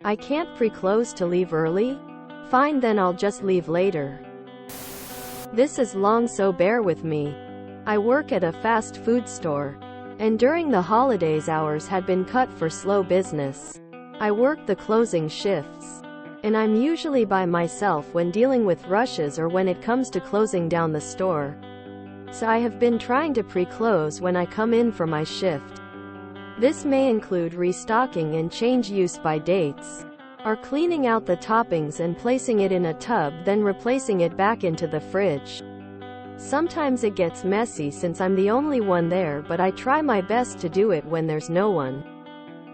I can't pre-close to leave early? Fine, then I'll just leave later. This is long, so bear with me. I work at a fast food store, and during the holidays hours had been cut for slow business. I work the closing shifts, and I'm usually by myself when dealing with rushes or when it comes to closing down the store. So I have been trying to pre-close when I come in for my shift. This may include restocking and change use by dates, or cleaning out the toppings and placing it in a tub, then replacing it back into the fridge. Sometimes it gets messy since I'm the only one there, but I try my best to do it when there's no one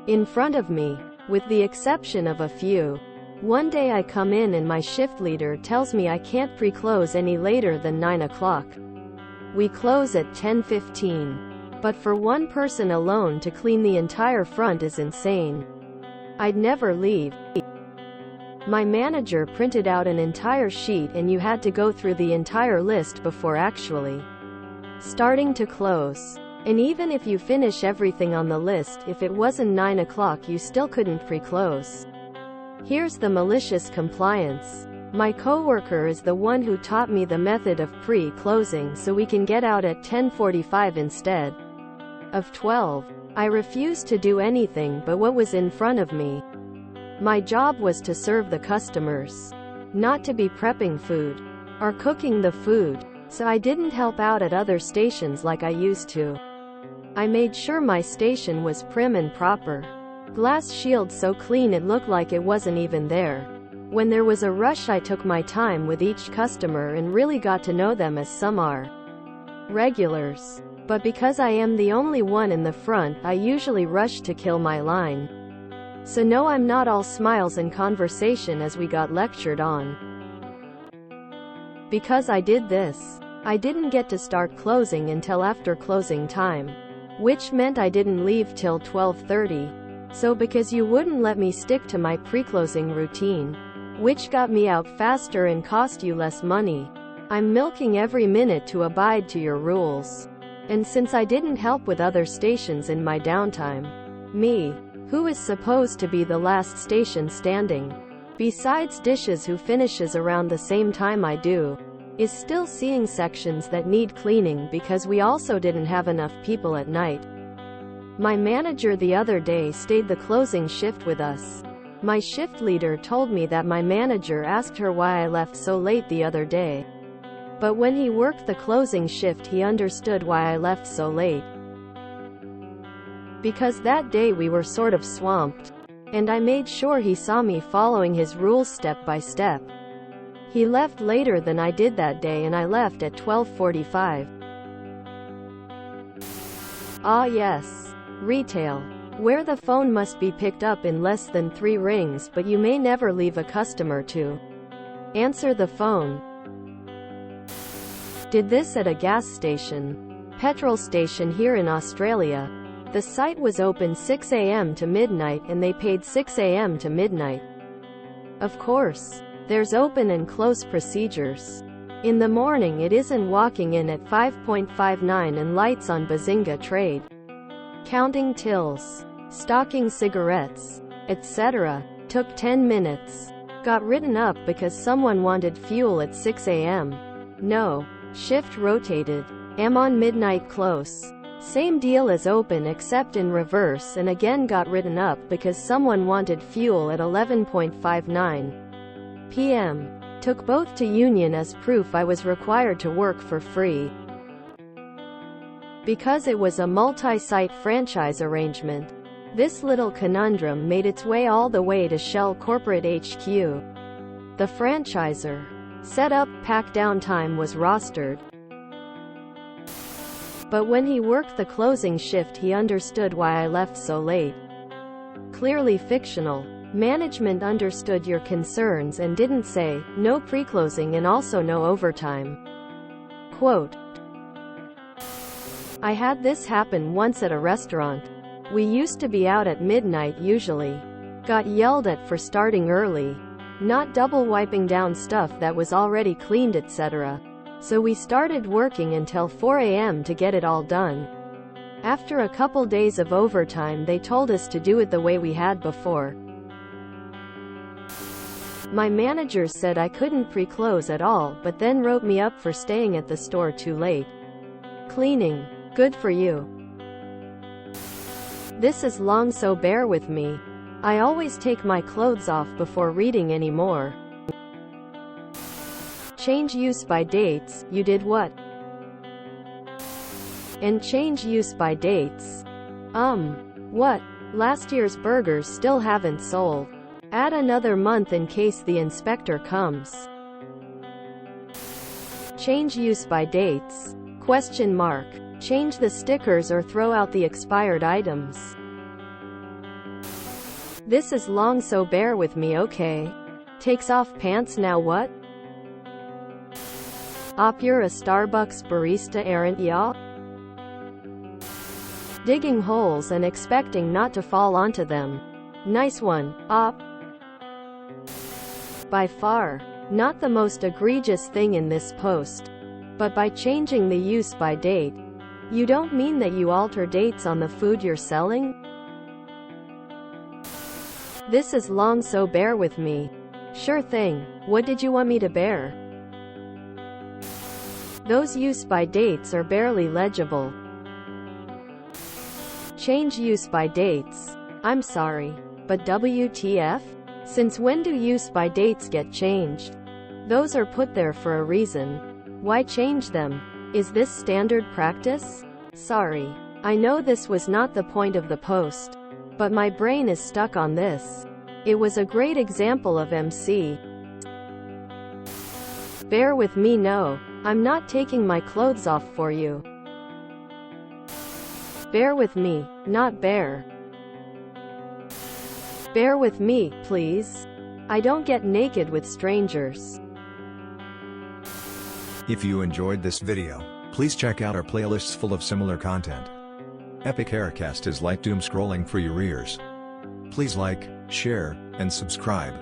in front of me, with the exception of a few. One day I come in and my shift leader tells me I can't pre-close any later than 9 o'clock. We close at 10:15. But for one person alone to clean the entire front is insane. I'd never leave. My manager printed out an entire sheet and you had to go through the entire list before actually starting to close. And even if you finish everything on the list, if it wasn't 9 o'clock you still couldn't pre-close. Here's the malicious compliance. My coworker is the one who taught me the method of pre-closing so we can get out at 10:45 instead of 12. I refused to do anything but what was in front of me. My job was to serve the customers, not to be prepping food or cooking the food, so I didn't help out at other stations like I used to. I made sure my station was prim and proper. Glass shield so clean it looked like it wasn't even there. When there was a rush I took my time with each customer and really got to know them, as some are regulars. But because I am the only one in the front, I usually rush to kill my line. So no, I'm not all smiles and conversation as we got lectured on. Because I did this, I didn't get to start closing until after closing time, which meant I didn't leave till 12:30. So because you wouldn't let me stick to my pre-closing routine, which got me out faster and cost you less money, I'm milking every minute to abide to your rules. And since I didn't help with other stations in my downtime, me, who is supposed to be the last station standing, besides dishes who finishes around the same time I do, is still seeing sections that need cleaning because we also didn't have enough people at night. My manager the other day stayed the closing shift with us. My shift leader told me that my manager asked her why I left so late the other day. But when he worked the closing shift he understood why I left so late. Because that day we were sort of swamped, and I made sure he saw me following his rules step by step. He left later than I did that day and I left at 12:45. Ah yes, retail, where the phone must be picked up in less than 3 rings but you may never leave a customer to answer the phone. Did this at a gas station, petrol station here in Australia. The site was open 6 a.m. to midnight and they paid 6 a.m. to midnight. Of course, there's open and close procedures. In the morning it isn't walking in at 5.59 and lights on Bazinga trade, counting tills, stocking cigarettes, etc. Took 10 minutes. Got written up because someone wanted fuel at 6 a.m. No. Shift rotated. Am on midnight close. Same deal as open except in reverse, and again got written up because someone wanted fuel at 11.59 p.m. Took both to union as proof I was required to work for free. Because it was a multi-site franchise arrangement, this little conundrum made its way all the way to Shell Corporate HQ. The franchisor set up, pack down time was rostered. But when he worked the closing shift he understood why I left so late. Clearly fictional. Management understood your concerns and didn't say, no pre-closing and also no overtime. Quote, I had this happen once at a restaurant. We used to be out at midnight usually. Got yelled at for starting early, not double wiping down stuff that was already cleaned, etc. So we started working until 4 a.m. to get it all done. After a couple days of overtime they told us to do it the way we had before. My manager said I couldn't pre-close at all, but then wrote me up for staying at the store too late. Cleaning. Good for you. This is long, so bear with me. I always take my clothes off before reading anymore. Change use by dates. You did what? And change use by dates. What? Last year's burgers still haven't sold. Add another month in case the inspector comes. Change use by dates. Question mark. Change the stickers or throw out the expired items. This is long, so bear with me, okay? Takes off pants, now what? Op, you're a Starbucks barista, aren't ya? Digging holes and expecting not to fall onto them. Nice one, Op. By far, not the most egregious thing in this post. But by changing the use by date, you don't mean that you alter dates on the food you're selling? This is long, so bear with me. Sure thing, what did you want me to bear? Those use by dates are barely legible. Change use by dates. I'm sorry, but WTF? Since when do use by dates get changed? Those are put there for a reason. Why change them? Is this standard practice? Sorry. I know this was not the point of the post, but my brain is stuck on this. It was a great example of MC. Bear with me, no. I'm not taking my clothes off for you. Bear with me, not bear. Bear with me, please. I don't get naked with strangers. If you enjoyed this video, please check out our playlists full of similar content. Epic Haircast is like doom scrolling for your ears. Please like, share, and subscribe.